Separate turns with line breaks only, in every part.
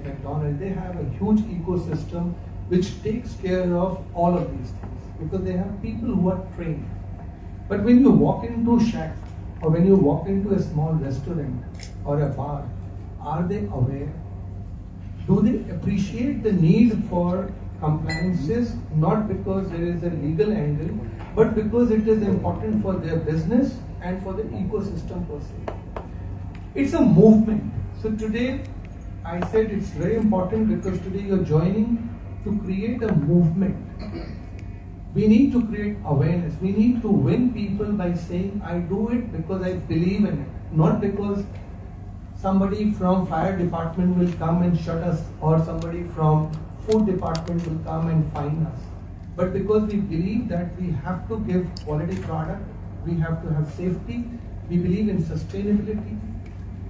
McDonald's, they have a huge ecosystem which takes care of all of these things because they have people who are trained. But when you walk into a shack or when you walk into a small restaurant or a bar, are they aware? Do they appreciate the need for compliances not because there is a legal angle, but because it is important for their business and for the ecosystem per se? It's a movement. So today, I said it's very important because today you're joining to create a movement. We need to create awareness. We need to win people by saying, I do it because I believe in it, not because somebody from fire department will come and shut us or somebody from food department will come and fine us. But because we believe that we have to give quality product, we have to have safety, we believe in sustainability.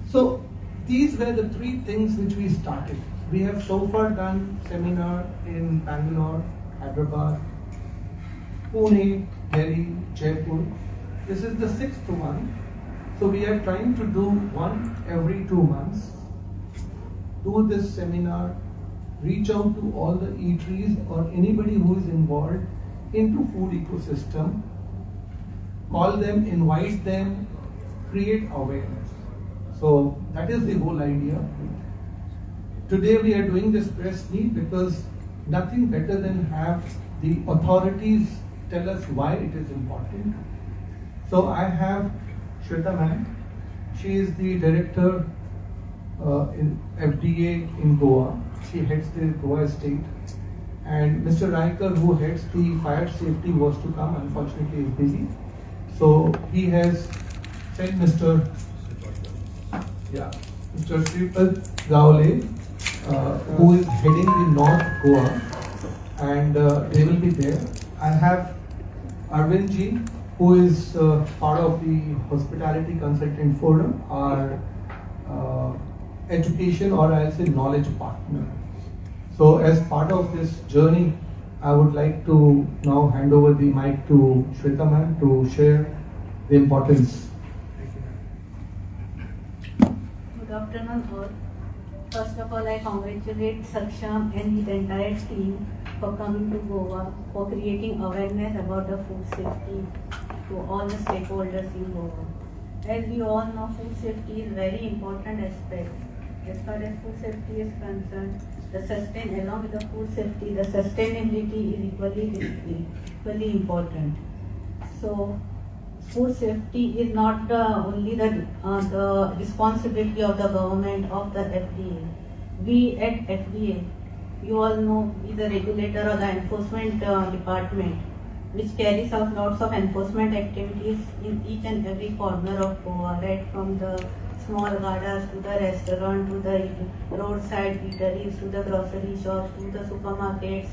So these were the three things which we started. We have so far done seminar in Bangalore, Hyderabad, Pune, Delhi, Jaipur. This is the 6th one. So we are trying to do one every 2 months. Do this seminar, reach out to all the eateries or anybody who is involved into food ecosystem. Call them, invite them, create awareness. So that is the whole idea. Today we are doing this press meet because nothing better than have the authorities tell us why it is important. So I have Shweta ma'am. She is the director in FDA in Goa. She heads the Goa state. And Mr. Raikar, who heads the fire safety, was to come. Unfortunately, is busy. So he has sent Mr. Sripad Gaole, who is heading the North Goa, and they will be there. I have Arvind ji, who is part of the Hospitality Consultant Forum, our education or I'll say knowledge partner. So as part of this journey, I would like to now hand over the mic to Shweta ma'am to share the importance.
Good afternoon all. First of all, I congratulate Saksham and his entire team for coming to Goa, for creating awareness about the food safety to all the stakeholders in Goa. As we all know, food safety is very important aspect. As far as food safety is concerned, along with the food safety, the sustainability is equally important. So, food safety is not only the responsibility of the government, of the FDA. We at FDA, you all know, is the regulator or the enforcement department, which carries out lots of enforcement activities in each and every corner of Goa, right from the small gadas to the restaurant, to the roadside eateries, to the grocery shops, to the supermarkets,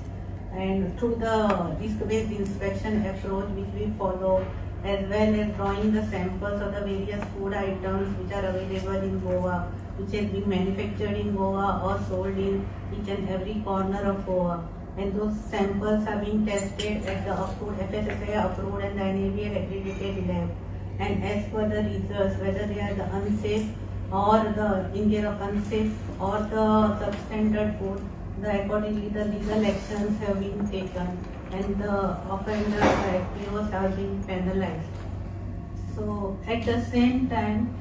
and through the risk-based inspection approach which we follow, as well as drawing the samples of the various food items which are available in Goa, which has been manufactured in Goa or sold in each and every corner of Goa. And those samples are being tested at the approved, FSSAI approved and the NABL accredited lab. And as per the results, whether they are the unsafe or the in care of unsafe or the substandard food, accordingly the legal actions have been taken and the offenders or FPOs have been penalized. So at the same time,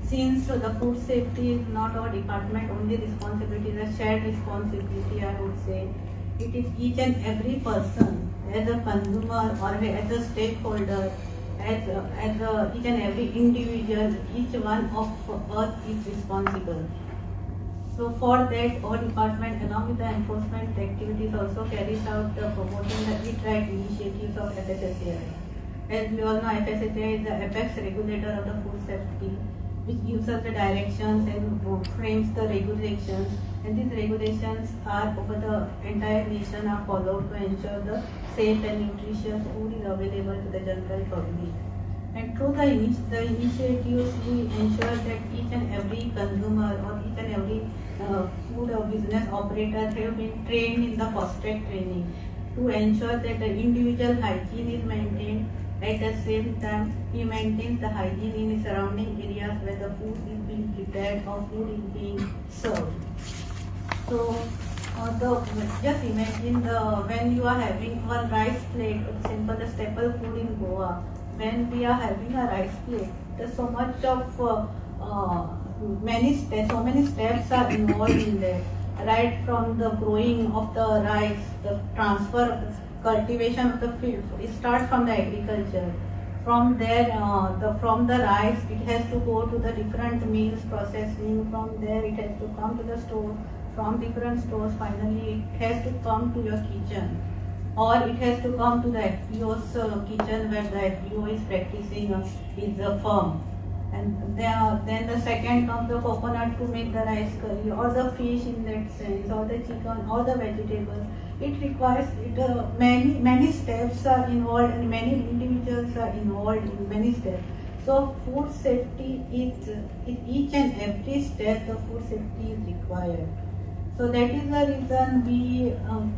since the food safety is not our department only responsibility, it is a shared responsibility, I would say. It is each and every person as a consumer or as a stakeholder, as each and every individual, each one of us is responsible. So for that, our department along with the enforcement activities also carries out the promoting the Eat Right initiatives of FSSAI. As we all know, FSSAI is the apex regulator of the food safety, which gives us the directions and frames the regulations, and these regulations are over the entire nation are followed to ensure the safe and nutritious food is available to the general public. And through the initiatives, we ensure that each and every consumer or each and every food or business operator have been trained in the fast-track training to ensure that the individual hygiene is maintained. At the same time, he maintains the hygiene in the surrounding areas where the food is being prepared or food is being served. So, just imagine when you are having one rice plate, simple staple food in Goa. When we are having a rice plate, there's so much of so many steps are involved in there. Right from the growing of the rice, the transfer, cultivation of the field. It starts from the agriculture. From there, from the rice, it has to go to the different mills processing. From there, it has to come to the store. From different stores, finally, it has to come to your kitchen, or it has to come to the FPO's kitchen where the FPO is practicing is a firm. And then the second comes the coconut to make the rice curry, or the fish in that sense, or the chicken, or the vegetable. It requires many steps are involved, and many individuals are involved in many steps. So food safety is in each and every step. The food safety is required. So that is the reason we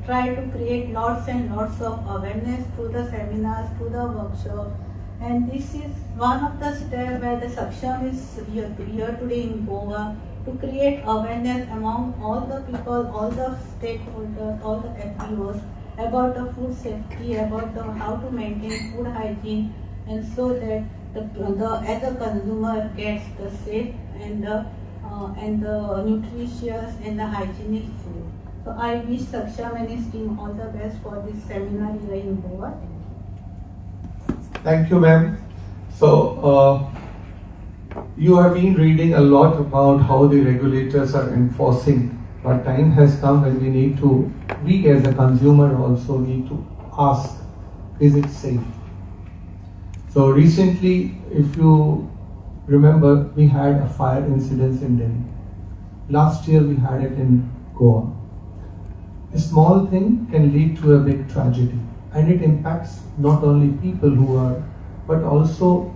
try to create lots and lots of awareness through the seminars, through the workshops. And this is one of the steps where the Saksham is here today in Goa to create awareness among all the people, all the stakeholders, all the FPOs about the food safety, about how to maintain food hygiene, and so that as a consumer gets the safe and the nutritious and the hygienic food. So I wish Saksham and his team all the best for this seminar here in Goa.
Thank you, ma'am. So, you have been reading a lot about how the regulators are enforcing, but time has come when we as a consumer also need to ask, is it safe? So recently, if you remember, we had a fire incident in Delhi. Last year we had it in Goa. A small thing can lead to a big tragedy, and it impacts not only people but also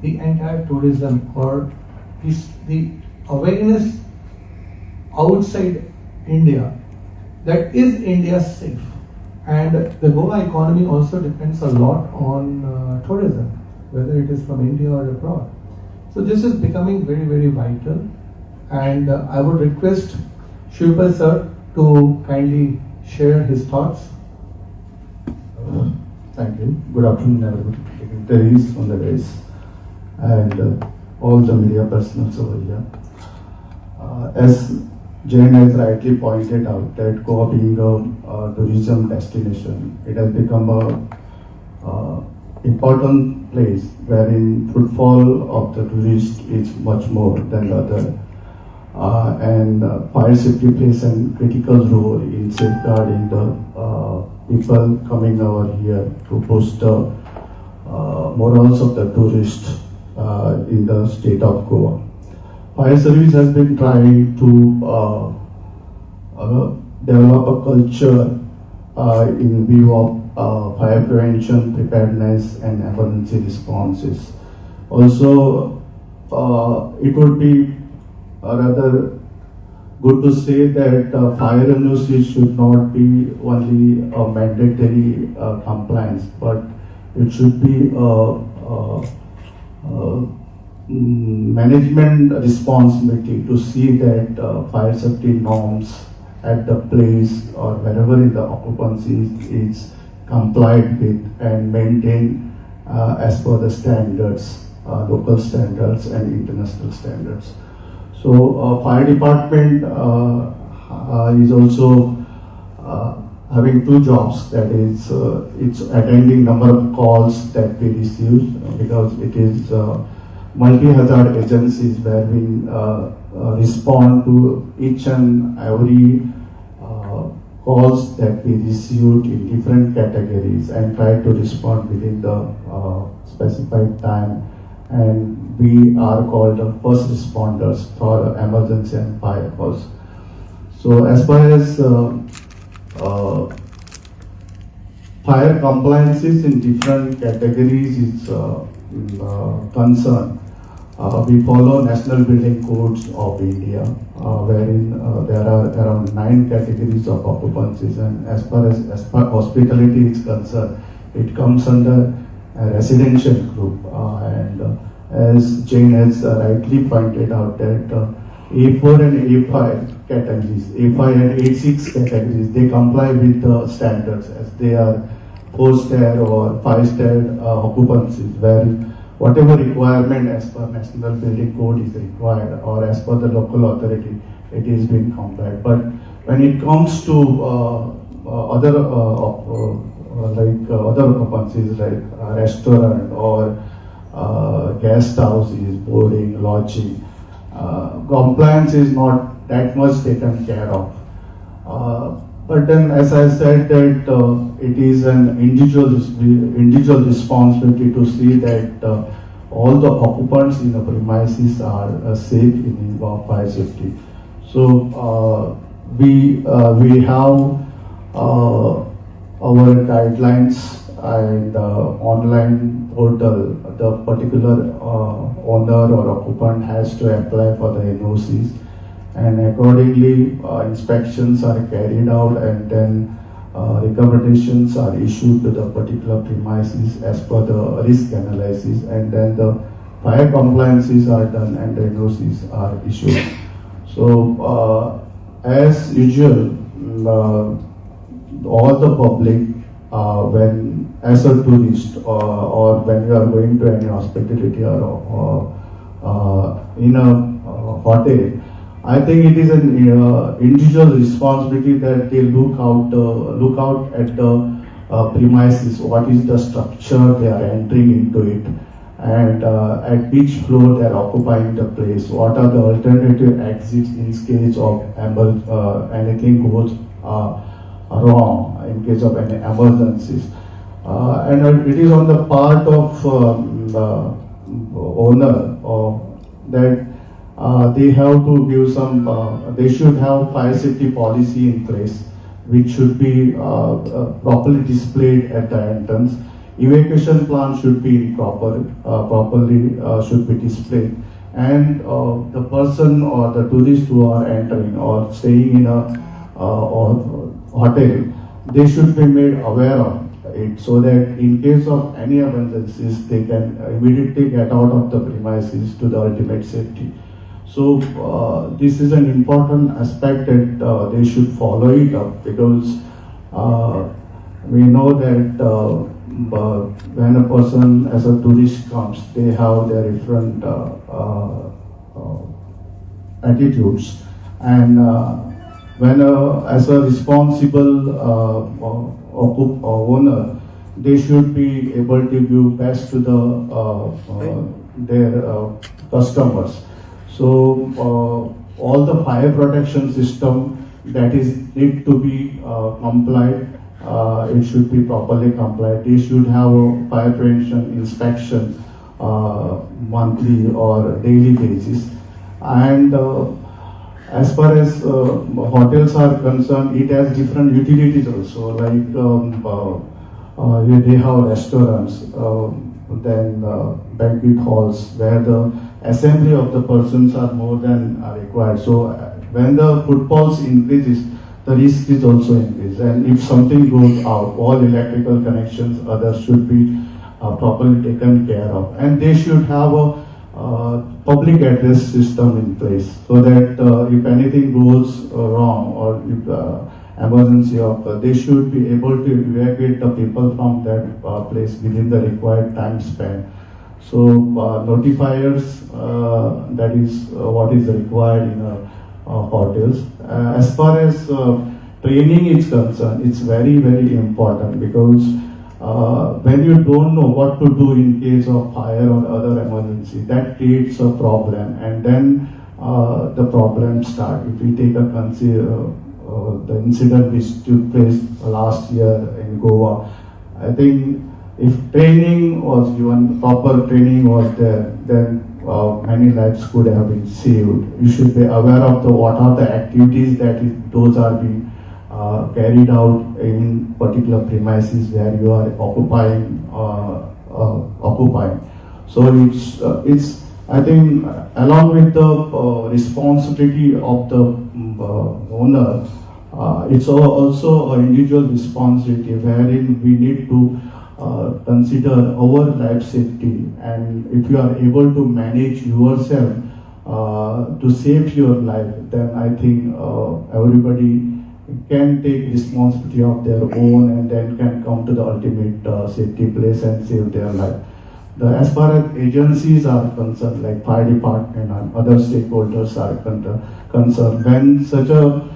the entire tourism, or the awareness outside India that is India safe. And the Goa economy also depends a lot on tourism, whether it is from India or abroad. So this is becoming very, very vital, and I would request Shivpal sir to kindly share his thoughts.
Thank you. Good afternoon, everybody. Dignitaries on the days and all the media personals over here. As Jane has rightly pointed out, that Goa being a tourism destination, it has become a important place wherein footfall of the tourist is much more than the other. And fire safety plays a critical role in safeguarding the people coming over here to boost the morals of the tourists in the state of Goa. Fire service has been trying to develop a culture in view of fire prevention, preparedness, and emergency responses. Also, it would be rather good to say that fire industry should not be only a mandatory compliance, but it should be management responsibility to see that fire safety norms at the place or wherever in the occupancy is complied with and maintained as per the standards, local standards and international standards. So fire department is also having two jobs, that is it's attending number of calls that we receive, because it is multi-hazard agencies where we respond to each and every calls that we received in different categories and try to respond within the specified time. And we are called the first responders for emergency and fire calls. So as far as fire compliances in different categories is concerned, we follow National Building Codes of India, wherein there are around 9 categories of occupancies, and as far as hospitality is concerned, it comes under a residential group, and as Jane has rightly pointed out that A4 and A5 categories, A5 and A6 categories, they comply with the standards as they are 4-star or 5-star occupancies, where whatever requirement as per National Building Code is required or as per the local authority, it is being complied. But when it comes to other other occupancies like restaurant or guest houses, boarding, lodging, compliance is not that much taken care of. But then, as I said, that it is an individual responsibility to see that all the occupants in the premises are safe in fire safety. So we have our guidelines and online portal. The particular owner or occupant has to apply for the NOCs, and accordingly inspections are carried out, and then recommendations are issued to the particular premises as per the risk analysis, and then the fire compliances are done and the NOCs are issued. So as usual, all the public, when as a tourist or when you are going to any hospitality or in a hotel, I think it is an individual responsibility that they look out at the premises. What is the structure they are entering into it, and at which floor they are occupying the place. What are the alternative exits in case of anything goes wrong, in case of any emergencies. And it is on the part of the owner that they have to give some, they should have fire safety policy in place, which should be properly displayed at the entrance. Evacuation plan should be properly should be displayed, and the person or the tourist who are entering or staying in a hotel, they should be made aware of it, so that in case of any emergencies, they can immediately get out of the premises to the ultimate safety. So this is an important aspect that they should follow it up, because we know that when a person as a tourist comes, they have their different attitudes, and when as a responsible owner, they should be able to give best to their customers. So all the fire protection system that is need to be complied, it should be properly complied. They should have a fire prevention inspection monthly or daily basis. And as far as hotels are concerned, it has different utilities also, like they have restaurants, then banquet halls, where the assembly of the persons are more than required. So when the footfalls increases, the risk is also increased. And if something goes out, all electrical connections, others should be properly taken care of. And they should have a public address system in place, so that if anything goes wrong or if emergency occurs, they should be able to evacuate the people from that place within the required time span. So notifiers, that is what is required in hotels. As far as training is concerned, it's very, very important, because when you don't know what to do in case of fire or other emergency, that creates a problem, and then the problems start. If we take the incident which took place last year in Goa, I think if training was given, proper training was there, then many lives could have been saved. You should be aware of what are the activities that those are being carried out in particular premises where you are occupying. So it's I think along with the responsibility of the owner, it's also an individual responsibility, wherein we need to consider our life safety, and if you are able to manage yourself, to save your life, then I think everybody can take responsibility of their own and then can come to the ultimate safety place and save their life. As far as agencies are concerned, like fire department and other stakeholders are concerned, when such a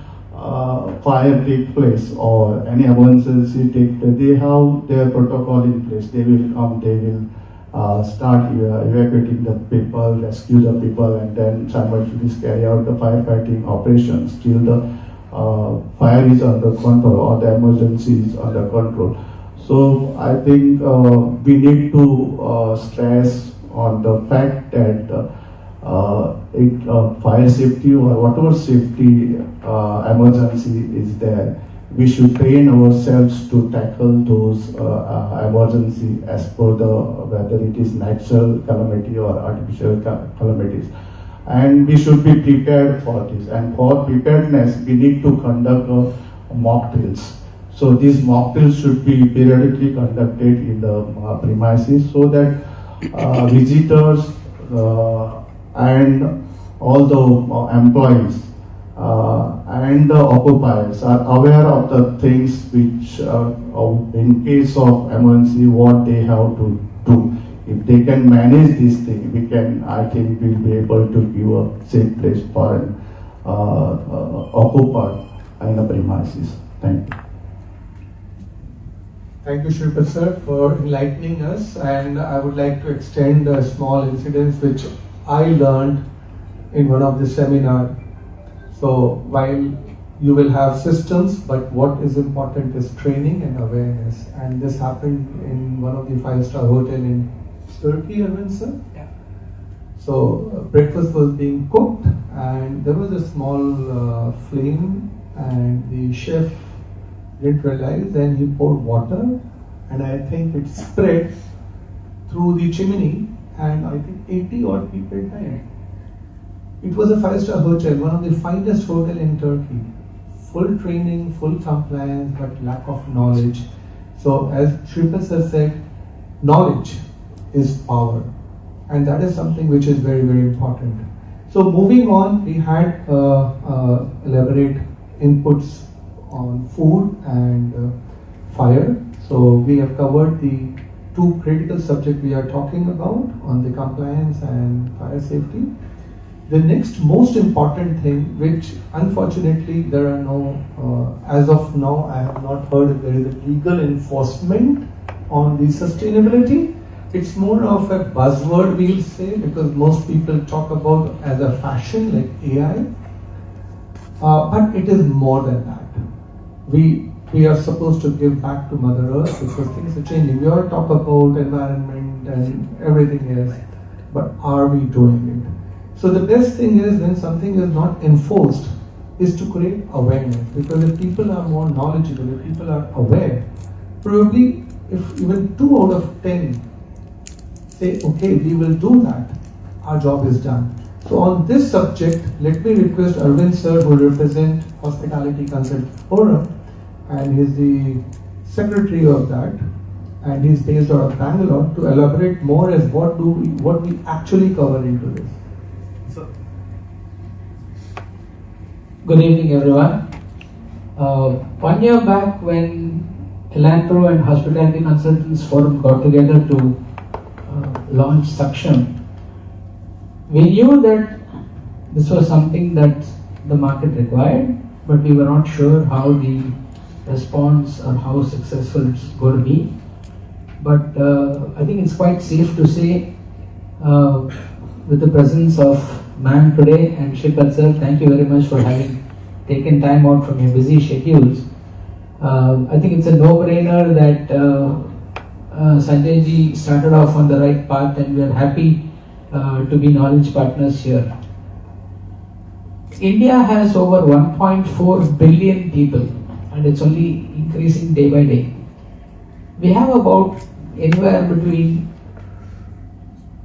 fire take place or any emergency take place, they have their protocol in place. They will come, they will start evacuating the people, rescue the people, and then simultaneously carry out the firefighting operations till the fire is under control or the emergency is under control. So I think we need to stress on the fact that fire safety or whatever safety emergency is there, we should train ourselves to tackle those emergency as per the whether it is natural calamity or artificial calamities. And we should be prepared for this. And for preparedness, we need to conduct mock drills. So these mock drills should be periodically conducted in the premises so that visitors and all the employees and the occupiers are aware of the things which, in case of emergency, what they have to do. If they can manage this thing, I think we'll be able to give a safe place for an occupier in the premises. Thank you.
Thank you, Shripa sir, for enlightening us. And I would like to extend a small incident which I learned in one of the seminars. So while you will have systems, but what is important is training and awareness. And this happened in one of the 5-star hotel in Turkey, Arvind sir.
Yeah.
So breakfast was being cooked, and there was a small flame, and the chef didn't realize. Then he poured water, and I think it spread through the chimney, and I think 80 odd people died. It was a 5-star hotel, one of the finest hotel in Turkey. Full training, full compliance, but lack of knowledge. So as Shripa sir said, knowledge is power, and that is something which is very, very important. So moving on, we had elaborate inputs on food and fire. So we have covered the two critical subjects we are talking about on the compliance and fire safety. The next most important thing, which unfortunately there are no, as of now I have not heard if there is a legal enforcement on the sustainability. It's more of a buzzword, we'll say, because most people talk about as a fashion like AI, but it is more than that. We are supposed to give back to Mother Earth because things are changing. We all talk about environment and everything else, but are we doing it? So the best thing is when something is not enforced is to create awareness, because if people are more knowledgeable, if people are aware, probably if even 2 out of 10 say, okay, we will do that, our job is done. So on this subject, let me request Arvind sir, who represents Hospitality Consult Forum, and he's the secretary of that, and he's based out of Bangalore, to elaborate more as what we actually cover into this.
Good evening, everyone. 1 year back, when Elantro and Hospitality Consultants Forum got together to launch Saksham, we knew that this was something that the market required, but we were not sure how the response or how successful it's going to be. But I think it's quite safe to say, with the presence of ma'am today and Shripat sir, thank you very much for having taken time out from your busy schedules. I think it's a no-brainer that Sanjay ji started off on the right path, and we are happy to be knowledge partners here. India has over 1.4 billion people, and it's only increasing day by day. We have about anywhere between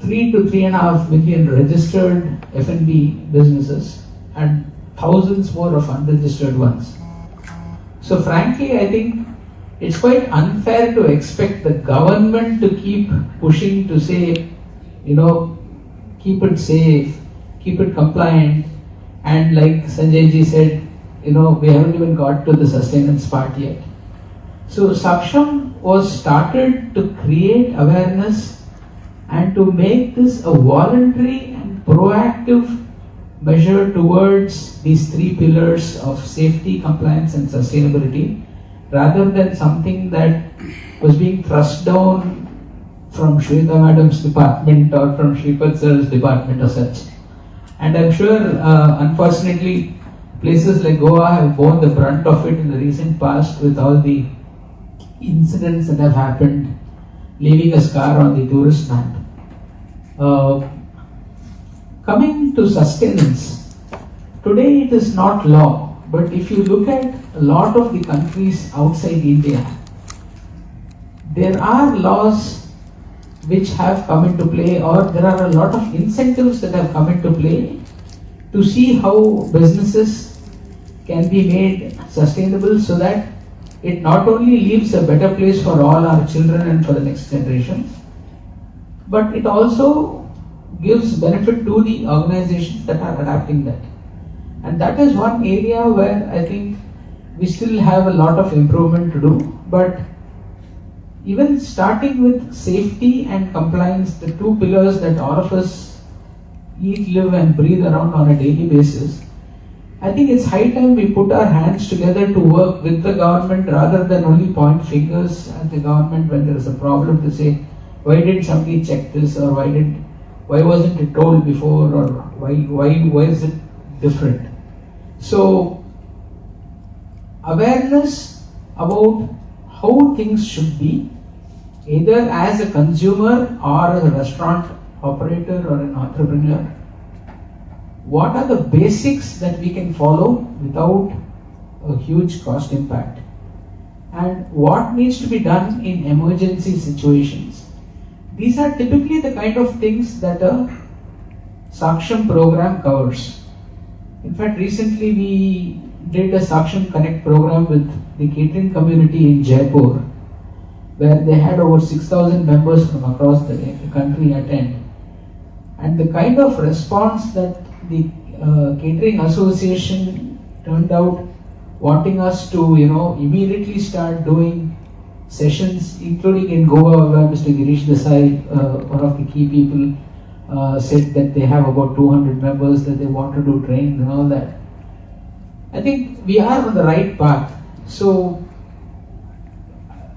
3 to 3.5 million registered F&B businesses and thousands more of unregistered ones. So frankly, I think it's quite unfair to expect the government to keep pushing to say, keep it safe, keep it compliant, and like Sanjay ji said, we haven't even got to the sustenance part yet. So Saksham was started to create awareness and to make this a voluntary and proactive measure towards these three pillars of safety, compliance and sustainability, rather than something that was being thrust down from Shweta Madam's department or from Shripad sir's department or such. And I'm sure, unfortunately, places like Goa have borne the brunt of it in the recent past with all the incidents that have happened, leaving a scar on the tourist map. Coming to sustenance, today it is not law, but if you look at a lot of the countries outside India, there are laws which have come into play, or there are a lot of incentives that have come into play to see how businesses can be made sustainable so that it not only leaves a better place for all our children and for the next generations, but it also gives benefit to the organizations that are adapting that. And that is one area where I think we still have a lot of improvement to do. But even starting with safety and compliance, the two pillars that all of us eat, live and breathe around on a daily basis, I think it's high time we put our hands together to work with the government rather than only point fingers at the government when there is a problem to say, why did somebody check this, or why wasn't it told before, or why is it different? So awareness about how things should be, either as a consumer or as a restaurant operator or an entrepreneur. What are the basics that we can follow without a huge cost impact? And what needs to be done in emergency situations? These are typically the kind of things that a Saksham program covers. In fact, recently we did a Saksham Connect program with the catering community in Jaipur, where they had over 6,000 members from across the country attend. And the kind of response that the catering association turned out, wanting us to immediately start doing sessions, including in Goa, where Mr. Girish Desai, one of the key people, said that they have about 200 members that they want to do training and all that. I think we are on the right path. So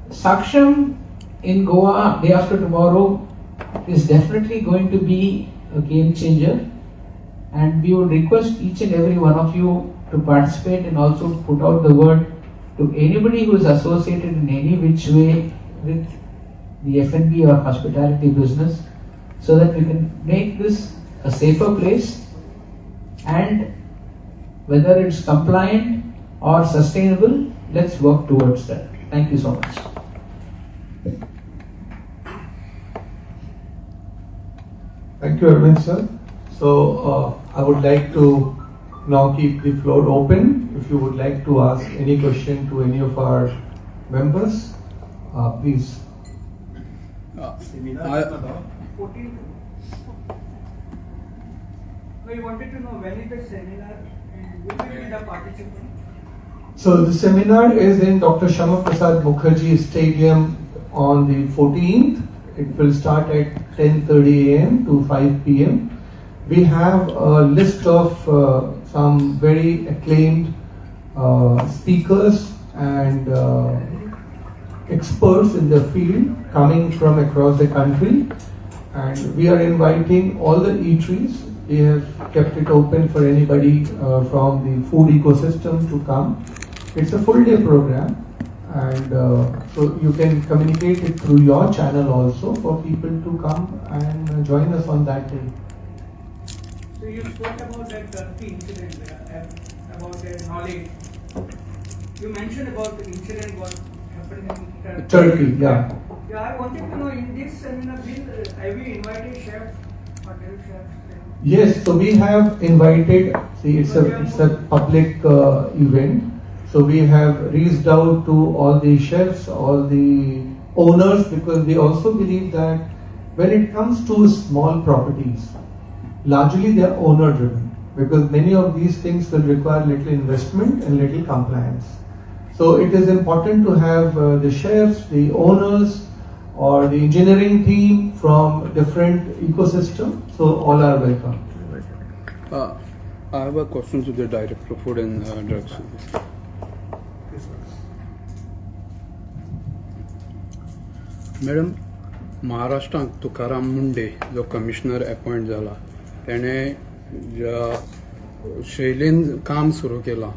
Saksham in Goa day after tomorrow is definitely going to be a game changer, and we would request each and every one of you to participate and also put out the word to anybody who is associated in any which way with the F&B or hospitality business, so that we can make this a safer place, and whether it's compliant or sustainable, let's work towards that. Thank you so much.
Thank you, Arvind sir. So I would like to now keep the floor open. If you would like to ask any question to any of our members, please.
We wanted to know when is the seminar and who will be the participant?
So the seminar is in Dr. Shama Prasad Mukherjee Stadium on the 14th. It will start at 10:30 a.m. to 5 p.m. We have a list of some very acclaimed speakers and experts in the field coming from across the country, and we are inviting all the eateries. We have kept it open for anybody from the food ecosystem to come. It's a full day program, and so you can communicate it through your channel also for people to come and join us on that day.
So you spoke about that Turkey incident, about their knowledge. You mentioned about the incident what happened in
Turkey, yeah.
Yeah, I wanted to know, in this seminar, have you invited chefs, hotel chefs?
Yes, so we have invited. See, it's a public event. So we have reached out to all the chefs, all the owners, because we also believe that when it comes to small properties, largely they are owner driven, because many of these things will require little investment and little compliance. So it is important to have the chefs, the owners, or the engineering team from different ecosystems. So all are welcome.
I have a question to the Director of Food and Drugs. Madam, महाराष्ट्रात तुकाराम मुंडे जो commissioner appoint जाला तेणे ज्या शैलीन काम सुरू केलां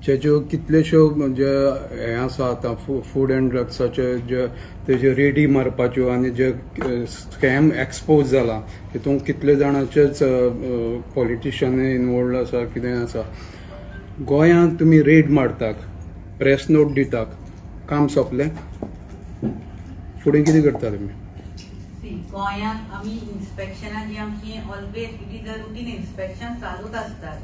जेच्यो कितल्योश्यो जे हे आसा आतां फूड एंड ड्रग्साचे जे तेजे रेडी मारपाच्यो आनी जे स्कॅम एक्सपोज जाला तितूंत कितले जाणांचेच पॉलिटिशियन इनवॉल्ड आसा कितें आसा. गोंयांत तुमी रेड मारतात, प्रेस नोट दितात, काम सोंपलें. फुडें कितें करता तुमी?
गोंयांत आमी इन्स्पेक्शनां जी आमची always it is a routine inspection चालूच आसतात.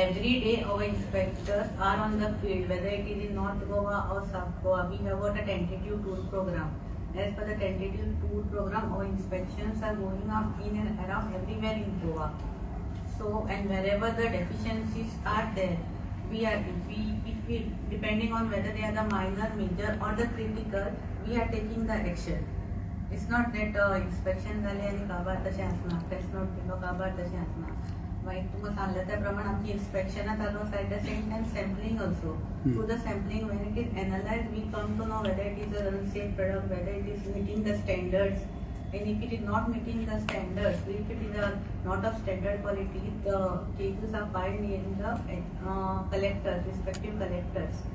Every day our inspectors are on the field, whether it is in North Goa or South Goa. We have got a tentative tour program. As per the tentative tour program, our inspections are going up in and around everywhere in Goa. So, and wherever the deficiencies are there, we depending on whether they are the minor, major or the critical, we are taking the action. It's not that inspection झाले आणि काबार तशें आसना, press note दिलो काबार तशें आसना. मागीर तुमकां सांगलें त्या प्रमाण आमची इन्स्पेक्शनां चालू आसा. At the same time sampling also. Through the sampling when it is analyzed, we come to know whether it is an unsafe product, whether it is meeting the standards, and if it is not meeting the standards, if it is not of standard quality, the cases are filed in the collectors, respective collectors.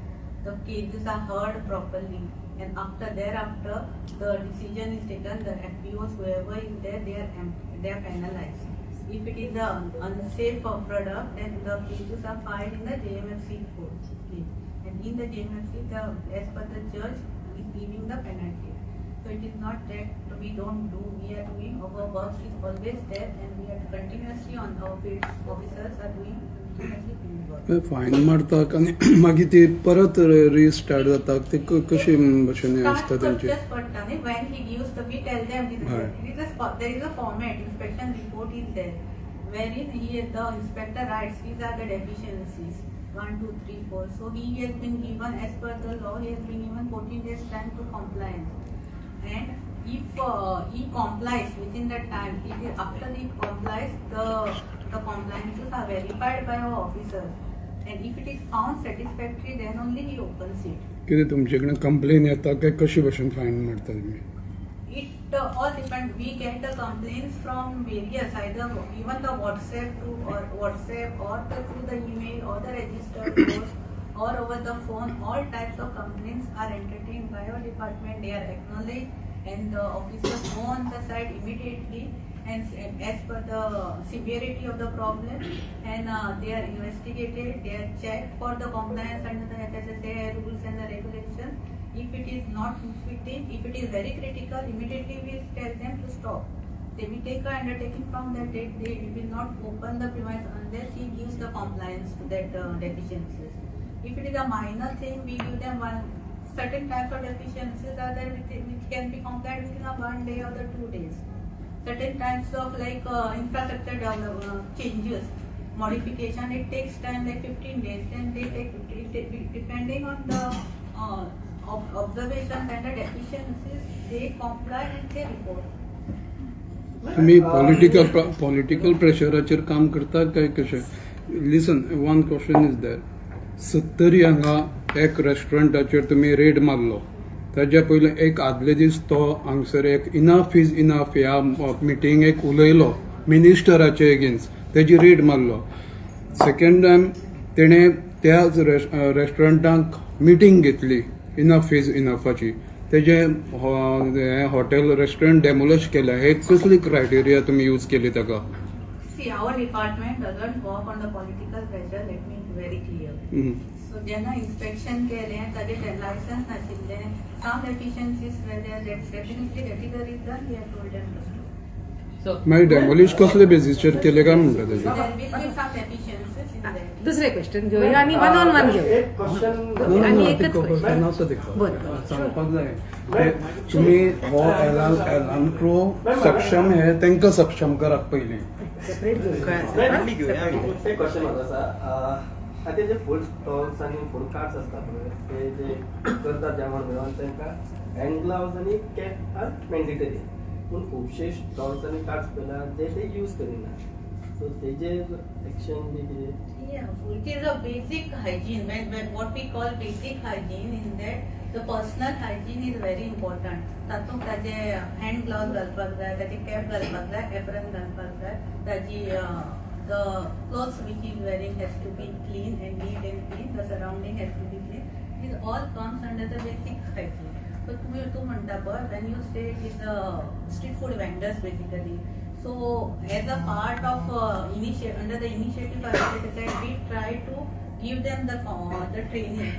The cases are heard properly, and thereafter the decision is taken. The FPOs, whoever is there, they are penalized. If it is an unsafe product, then the cases are filed in the JMFC court. And in the JMFC, as per the judge, is giving the penalty. So it is not that we don't do, we are doing, our work is always there, and we are continuously on our field. Officers are doing continuously field work.
Fine मारतात आणि मागीर ती परत restart जातात. ते कशी भशेन आसता तेंचे?
When he gives the, we tell them there is a format, inspection report is there, wherein the inspector writes these are the deficiencies 1, 2, 3, 4. So he has been given, as per the law, he has been given 14 days time to compliance. And if he complies within that time, after he complies, the compliances are verified by our officers. And if it is found satisfactory, then only he opens it.
कितें तुमचे कडेन complain येता काय कशी भशेन fine मारता तुमी?
It all depends. We get the complaints from various, either even the WhatsApp or through the email or the registered post or over the phone. All types of complaints are entertained by our department. They are acknowledged, and the officers go on the site immediately and as per the severity of the problem, and they are investigated, they are checked for the compliance under the FSSAI rules and the regulations. If it is not fitting, if it is very critical, immediately we tell them to stop. They will take an undertaking from that date. They will not open the premise unless he gives the compliance to that deficiencies. If it is a minor thing, we give them certain types of deficiencies are there which can be complied within 1 day or the 2 days. Certain types of infrastructure development changes, modification, it takes time like 15 days. Then they take depending on the observations and the deficiencies, they comply and they report.
तुम्ही political प्रेशराचेर काम करता काय कशें? Listen, one question is there. 70 हांगा एक रेस्टॉरंटाचेर तुमी red मारलो, ताच्या पयलीं एक आदले दीस तो हांगसर एक इनफ इज इनफ ह्या मिटिंगेक उलयलो मिनिस्टराचे एगेन्स्ट, तेजी रेड मारलो. सेकंड टायम तेणें त्या रेस्टॉरंटाक मिटींग घेतली इनफ इज इनफाची, तेजे हॉटेल रेस्टॉरंट डेमोलिश केल्या. हे कसली क्रायटेरिया तुमी यूज केली ताका?
See, our department doesn't work on the political pressure, let me be very clear. So, जेन्ना inspection केलें, ताजे license नाशिल्लें, some deficiencies were there, definitely that is the reason we have told them to stop.
मागीर demolish कसले बेसिसचेर केले काय म्हणटा तेजे?
There will be some deficiencies
दुसरे क्वेश्चन घेऊया आणि वन ऑन वन घेऊया
एक क्वेश्चन
आणि एकच
क्वेश्चन
question.
असं दिसतं.
बरं.
सांगपाक जाय ते तुम्ही हो एलांट्रो सक्षम हे तांकां सक्षम कराक पयलीं
सेपरेट घेऊ काय असेल
एक क्वेश्चन होता असा आता जे फूड स्टॉल्स आणि फूड कार्ट्स असतात पळय, ते जे करतात जेवण बिवण तांकां हँड ग्लाव्स आणि कॅप आर मॅन्डेटरी, पूण खुबशे स्टॉल्स आणि कार्ट्स पळयला ते यूज करिना, सो तेजेर एक्शन बी कितें?
Yeah, it is a basic hygiene. When what we call basic hygiene, in that the personal hygiene is very important. तातूंत ताजे hand gloves घालपाक जाय, ताजे cap घालपाक जाय, apron घालपाक जाय, ताजी the clothes which he is wearing has to be clean and neat and clean. The surrounding has to be clean. This all comes under the basic hygiene. So तू म्हणटा पळय, when you say it is the street food vendors basically. So, as a part of under the initiative of FSSAI, we try to give them the training.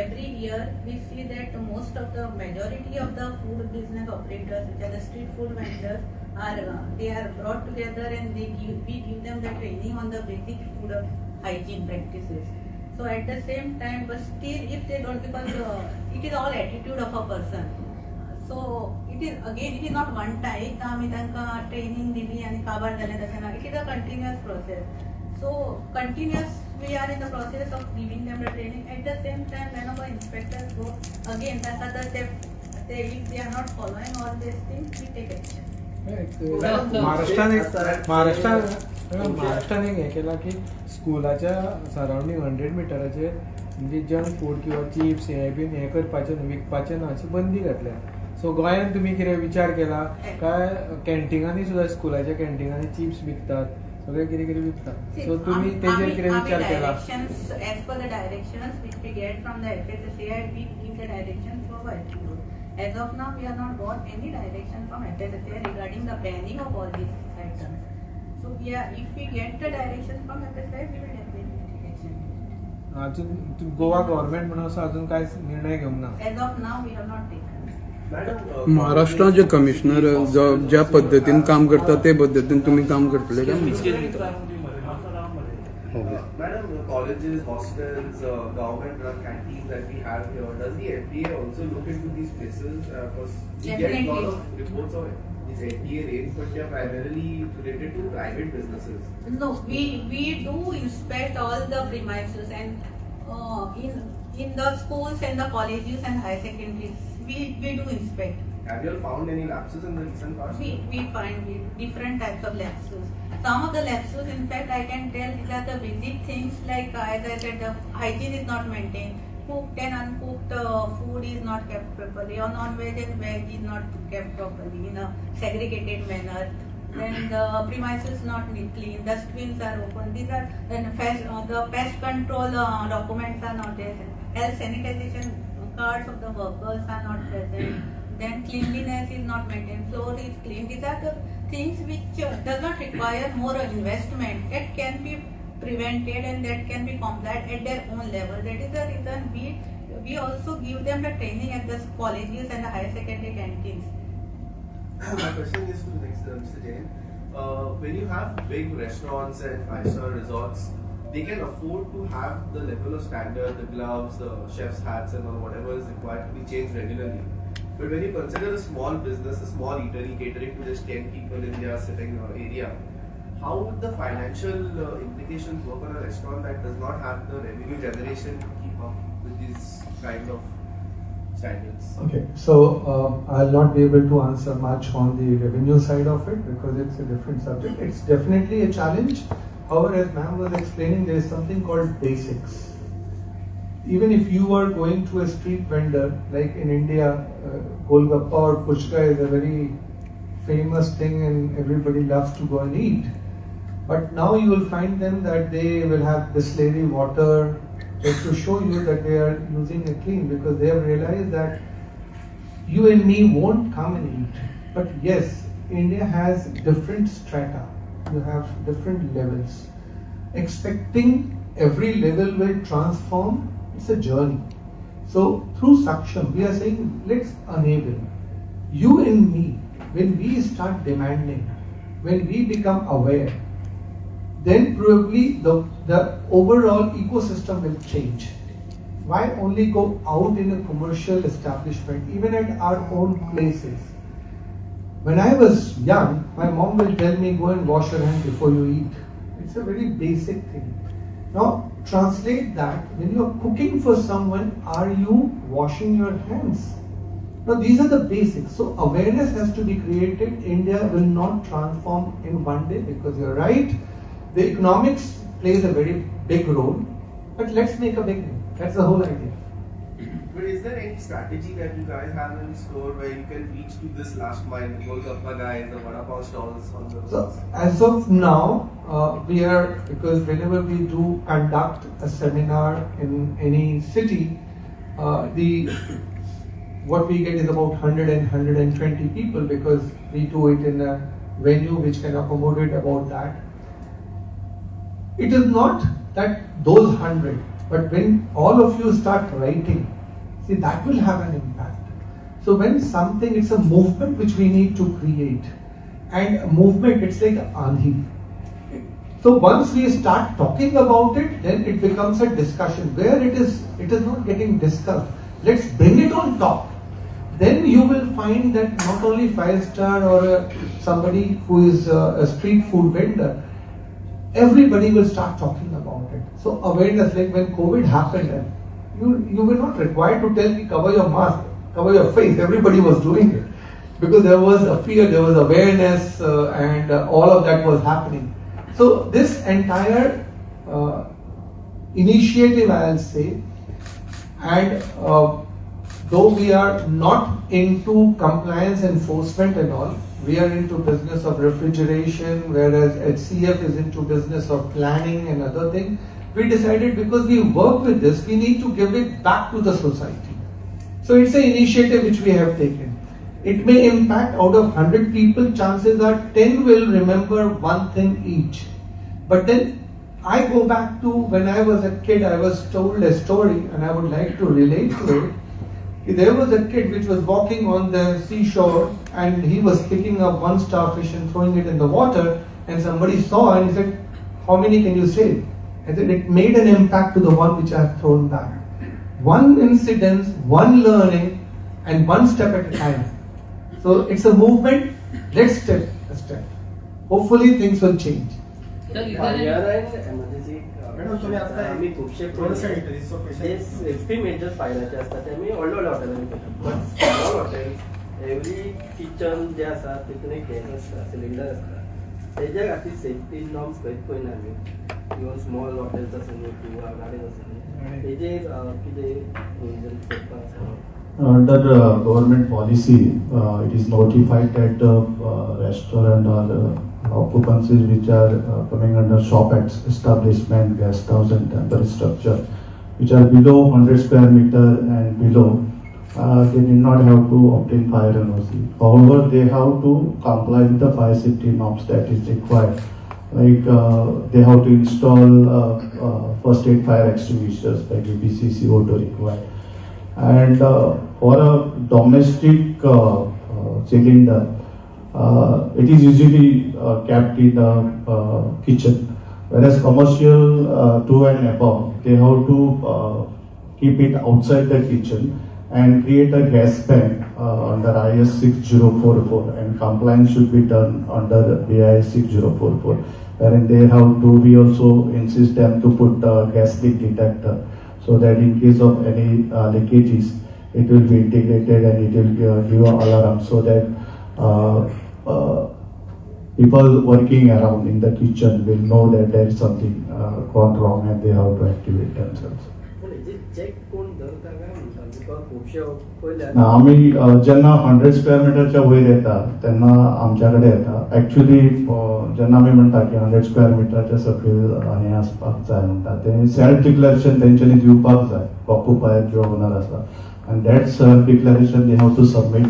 Every year, we see that most of the majority of the food business operators, which are the street food vendors, they are brought together and we give them the training on the basic food hygiene practices. So, at the same time, but still, if they don't, because it is all attitude of a person. So it is not one time का आम्ही तांकां training दिली आणि काबार जालें तशें ना. It is a continuous process. So continuous we are in the process of giving them the training. At the same time, when our inspectors go again, if they are not following all these things, we take action.
महाराष्ट्रान एक हे केला की स्कुलाच्या surrounding 100 मिटराचेर म्हणजे junk food किंवा chips hey been हे करपाचें न्हू, विकपाचें ना अशी बंदी घातल्या. सो गोंयांत तुमी कितें विचार केला काय कॅन्टिनांनी सुद्दां स्कुलाच्या कॅन्टिनांनी चिप्स विकतात, सगळें कितें कितें विकतात, सो तुमी तेजेर कितें विचार केला?
As per the directions which we get from the FSSAI, we give the directions for working group. As of now, we have not got any direction from FSSAI regarding the banning of all these items. So yeah, if we get the direction from FSSAI, we will definitely take action.
अजून Goa government म्हणून असं अजून काय निर्णय घेऊन ना?
As of now, we have not taken.
महाराष्ट्रात जे commissioner ज्या पद्धतीन काम करतात ते पद्धतीन तुम्ही काम करतले का?
Madam, colleges, hostels, government-run canteens that we have here, does the FDA also look into these places? Because we get a lot of reports of these FDA raids, but they are primarily related to private businesses.
No, we do inspect all the premises and in the schools and the colleges and higher secondaries, we do inspect.
Have you all found any lapses in the recent past?
We find different types of lapses. Some of the lapses, in fact, I can tell these are the basic things like, as I said, the hygiene is not maintained. Cooked and uncooked food is not kept properly, or non-veg and veg is not kept properly in a segregated manner. Then the premises not neat clean, dustbins are open. These are then the pest control documents are not there. Health sanitization cards of the workers are not present. Then cleanliness is not maintained, floor is clean. These are the things which does not require more investment. It can be prevented and that can be complied at their own level. That is the reason we also give them the training at the colleges and the higher secondary canteens.
My question is to the next Mr. Jain. When you have big restaurants and 5-star resorts, they can afford to have the level of standard, the gloves, the chef's hats and all whatever is required to be changed regularly. But when you consider a small business, a small eatery catering to just 10 people in their sitting area, how would the financial implications work on a restaurant that does not have the revenue generation to keep up with these kind of standards?
Okay, so I'll not be able to answer much on the revenue side of it because it's a different subject. It's definitely a challenge. However, as ma'am was explaining, there is something called basics. Even if you are going to a street vendor, like in India, Golgappa or Puchka is a very famous thing and everybody loves to go and eat. But now you will find them that they will have Bisleri water just to show you that they are using a clean because they have realized that you and me won't come and eat. But yes, India has different strata. You have different levels. Expecting every level will transform, it's a journey. So through Saksham, we are saying let's enable you and me. When we start demanding, when we become aware, then probably the overall ecosystem will change. Why only go out in a commercial establishment, even at our own places? When I was young, my mom will tell me, go and wash your hands before you eat. It's a very basic thing. Now, translate that. When you are cooking for someone, are you washing your hands? Now, these are the basics. So, awareness has to be created. India will not transform in one day, because you're right. The economics plays a very big role. But let's make a big thing. That's the whole idea.
But is there any strategy that you guys have in store where you can reach to this last mile, the Golgappa guys, the Vada Pav stalls on the
So, as of now, we are, because whenever we do conduct a seminar in any city, what we get is about 100 and 120 people, because we do it in a venue which can accommodate about that. It is not that those 100, but when all of you start writing, see, that will have an impact. So when something, it's a movement which we need to create. And a movement, it's like unheard. So once we start talking about it, then it becomes a discussion. Where it is not getting discussed. Let's bring it on top. Then you will find that not only 5-star or somebody who is a street food vendor, everybody will start talking about it. So awareness, like when COVID happened, you were not required to tell me cover your mask, cover your face. Everybody was doing it because there was a fear, there was awareness, and all of that was happening. So this entire initiative, I'll say, and though we are not into compliance enforcement and all, we are into business of refrigeration, whereas HCF is into business of planning and other things. We decided, because we work with this, we need to give it back to the society. So it's an initiative which we have taken. It may impact, out of 100 people, chances are 10 will remember one thing each. But then I go back to when I was a kid, I was told a story and I would like to relate to it. There was a kid which was walking on the seashore and he was picking up one starfish and throwing it in the water, and somebody saw and he said, how many can you save? I said, it made an impact to the one which I have thrown back. One incident, one learning, and one step at a time. So it's a movement. Let's step a step. Hopefully things will change.
Madam तुम्ही आता आम्ही खुबशे जे safety measures फायलाचे असतात ते आम्ही व्हडल्या व्हडल्या हॉटेलांनी करतात. But small hotel every kitchen जे आसा तितून एक गॅस आसता, सिलिंडर आसता, तेज्या खातीर सेफ्टी नॉर्म्स खंयच पळयना आमी. इवन स्मॉल हॉटेल्स आसा न्हू किंवा गाडीज आसा न्हू, तेजेर कितें प्रोविजन करपाक आसा?
Under government policy, it is notified that restaurant or occupancies which are coming under shop establishment, guest house and temporary structure, which are below 100 square meter and below, they did not have to obtain fire NOC. However, they have to comply with the fire safety norms that is required. Like they have to install first aid fire extinguishers like UPC, CO2 required. And for a domestic cylinder, it is usually kept in the kitchen, whereas commercial 2 and above, they have to keep it outside the kitchen and create a gas bank under IS 6044, and compliance should be done under BIS 6044, wherein they have to, we also insist them to put a gas leak detector, so that in case of any leakages, it will be integrated and it will give an alarm, so that people working around in the kitchen will know that there is something gone wrong and they have to activate themselves. आम्ही जेन्ना 100 square मिटरच्या वयर येता तेन्ना आमच्याकडे येता. Actually जेन्ना आमी म्हणटा की 100 स्क्वेअर मिटरच्या सकयल हें आसपाक जाय म्हणटा, तें सेल्फ डिक्लेरेशन तेंच्यांनी दिवपाक जाय, ऑक्युपायर किंवा ओनर आसा, and that self declaration they have to submit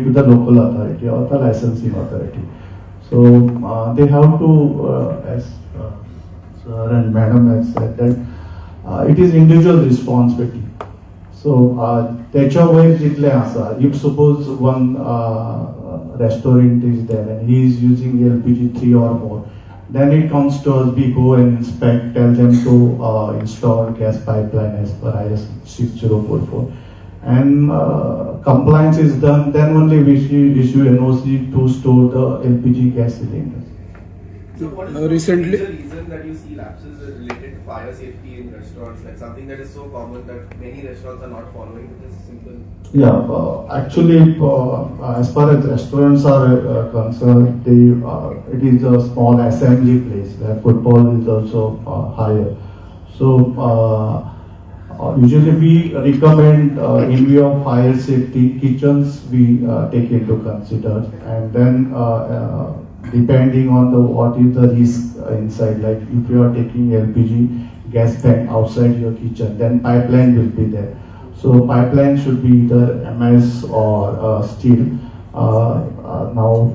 to the local authority or the licensing authority. So they have to, as sir and madam has said, that it is individual responsibility. So त्याच्या वयर जितले आसा, if suppose one restaurant is there and he is using LPG 3 or more, Then it comes to us, we go and inspect, tell them to install gas pipeline as per IS 6044. And compliance is done, then only we issue NOC to store the LPG gas cylinders.
So what is
Recently-
the major reason that you see lapses related to fire safety in restaurants? Like something that is so common that many restaurants are not following this simple.
Yeah, actually, as far as restaurants are concerned, it is a small assembly place where footfall is also higher. So usually we recommend in view of fire safety, kitchens we take into consider, and then depending on what is the risk inside, like if you are taking LPG gas tank outside your kitchen, then pipeline will be there. So pipeline should be either MS or steel. Now,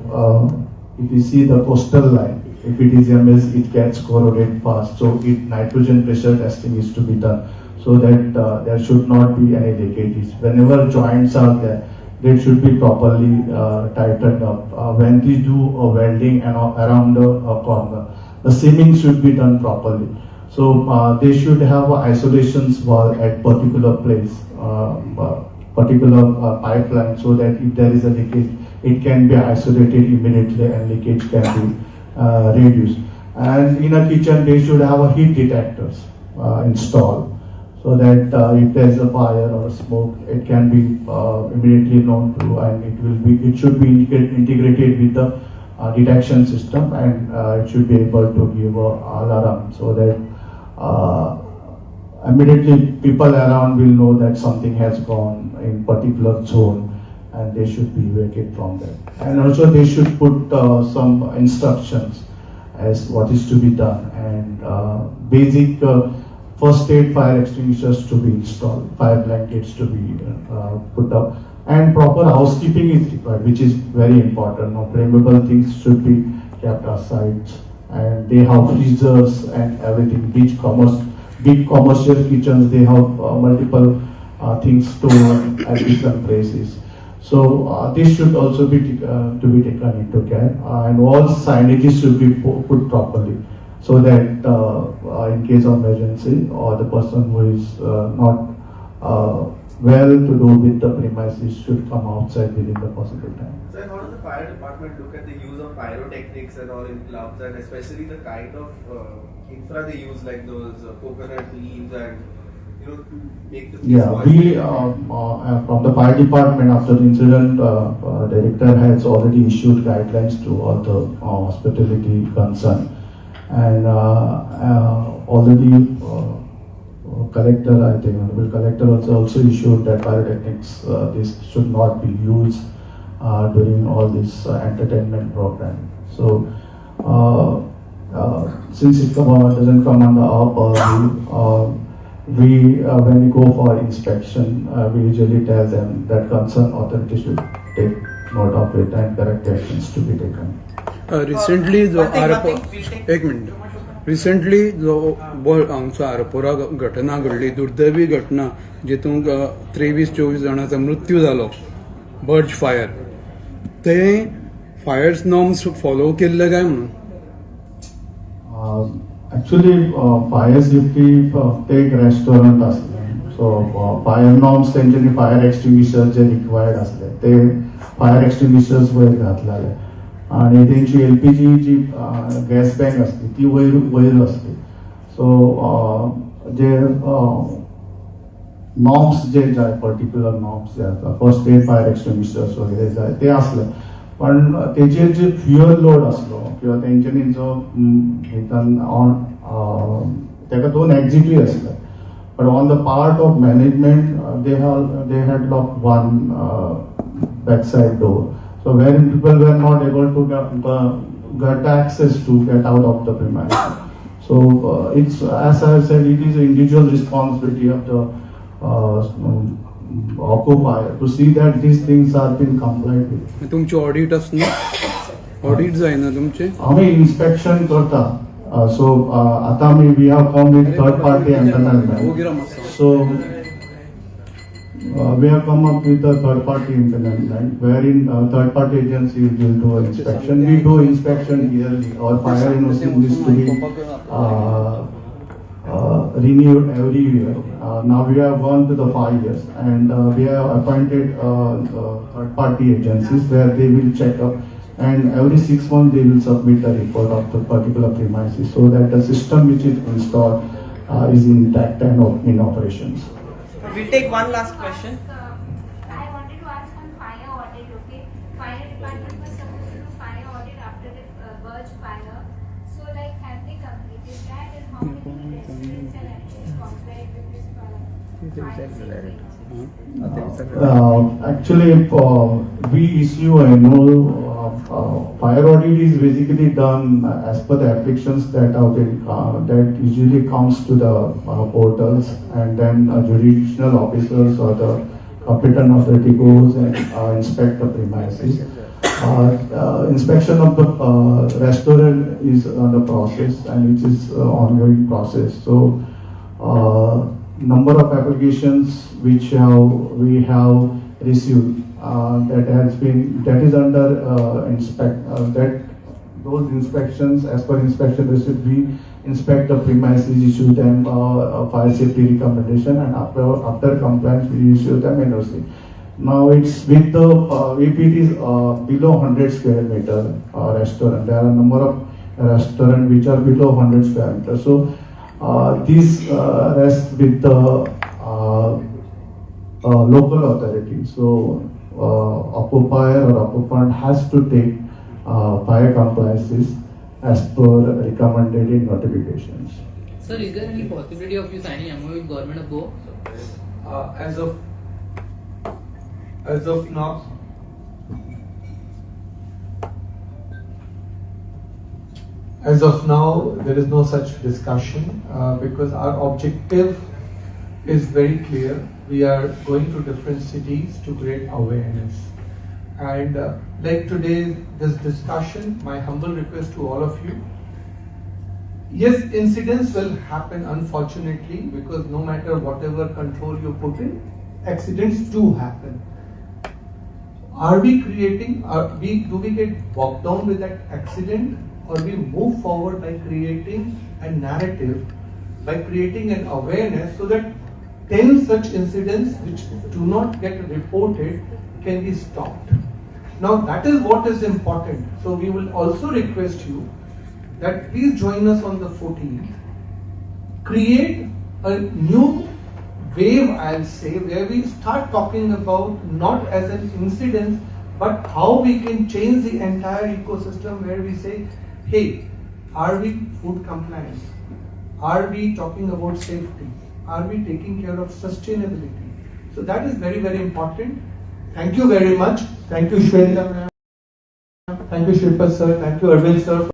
if you see the coastal line, if it is MS, it gets corroded fast. So nitrogen pressure testing is to be done, so that there should not be any leakages. Whenever joints are there, they should be properly tightened up. When we do welding and around the corner, the seaming should be done properly. So they should have an isolations wall at particular place, particular pipeline, so that if there is a leakage, it can be isolated immediately and leakage can be reduced. And in a kitchen, they should have a heat detectors installed, so that if there is a fire or smoke, it can be immediately known to, and it should be integrated with the detection system, and it should be able to give an alarm, so that immediately people around will know that something has gone in particular zone, and they should be evacuated from there. And also they should put some instructions as what is to be done, and basic first aid fire extinguishers to be installed, fire blankets to be put up, and proper housekeeping is required, which is very important. No flammable things should be kept aside, and they have freezers and everything. Big commercial kitchens, they have multiple things stored at different places. So this should also be to be taken into care, and all signages should be put properly, so that in case of emergency, or the person who is not well to do with the premises should come outside within the possible time.
So how does the fire department look at the use of pyrotechnics and all in clubs, and especially the kind of infra they use, like those coconut leaves and to make the place
Yeah, we from the fire department, after the incident, director has already issued guidelines to all the hospitality concerned, and already collector, I think, honorable collector also issued that pyrotechnics this should not be used during all this entertainment program. So since it doesn't come under our purview, we when we go for inspection, we usually tell them that concerned authority should take note of it and correct actions to be taken.
Recently जो एक minute recently जो हांगचो आरपोरा घटना घडली, दुर्दैवी घटना, जितूंत 23-24 जाणांचो मृत्यू जालो, बर्ज फायर, ते फायर नॉर्म्स फॉलो केल्ले काय म्हणून?
Actually, fire safety ते एक रेस्टॉरंट असले, सो फायर नॉर्म्स तेंच्यांनी फायर एक्सटिंग्विशर जे रिक्वायर्ड असले ते फायर एक्सटिंग्विशर्स वयर घातलेले, आणि त्यांची LPG जी गॅस बँक असते ती वयर असते. सो जे नॉर्म्स जे जाय, पर्टिक्युलर नॉर्म्स जे आसता, फर्स्ट एड फायर एक्सटिंग्विशर्स वगैरे जाय ते असले, पण तेचेर जे फ्युअल लोड असलो किंवा तेंच्यांनी जो भितन तेका 2 एक्झिटी असले, but on the part of management they had locked one backside door, so where people were not able to get access to get out of the premises. So it's, as I said, it is an individual responsibility of the occupier to see that these things are being complied with.
तुमची audit आसना, audit जायना तुमचे?
आम्ही inspection करता. So आता we have come with third party empanelment. So we have come up with a third-party implement wherein third-party agency will do an inspection. We do inspection yearly. Our fire innocence needs to be renewed every year. Now we have gone to the 5 years, and we have appointed third-party agencies where they will check up, and every 6 months they will submit a report of the particular premises so that the system which is installed is intact and in operations.
We'll take one last question.
I wanted to ask on fire audit, okay? Fire department was supposed to do fire audit after the Burj fire. So, like, have they completed that, and how many residents have actually complied with this fire safety?
Actually, we issue a fire audit is basically done as per the applications that are that usually comes to the portals, and then jurisdictional officers or the competent authority goes and inspect the premises. Inspection of the restaurant is on the process, and it is ongoing process. So, number of applications which we have received that is under that those inspections, as per inspection receipt, we inspect the premises, issue them a fire safety recommendation, and after compliance we issue them NOC. Now it's with the if it is below 100 square meter restaurant, there are a number of restaurants which are below 100 square meter. So these rest with the local authority. So occupier or occupant has to take fire compliances as per recommended in notifications.
Sir, is there any possibility of you signing MOU with government of Goa?
As of now, there is no such discussion because our objective is very clear. We are going to different cities to create awareness. And like today, this discussion, my humble request to all of you, yes, incidents will happen unfortunately, because no matter whatever control you put in, accidents do happen. Do we get bogged down with that accident, or we move forward by creating a narrative, by creating an awareness so that 10 such incidents which do not get reported can be stopped. Now that is what is important. So we will also request you that please join us on the 14th. Create a new wave, I'll say, where we start talking about not as an incident, but how we can change the entire ecosystem, where we say, hey, are we food compliant? Are we talking about safety? Are we taking care of sustainability? So that is very, very important. Thank you very much. Thank you, Shweta ma'am. Thank you, Shripa sir. Thank you, Arvind sir.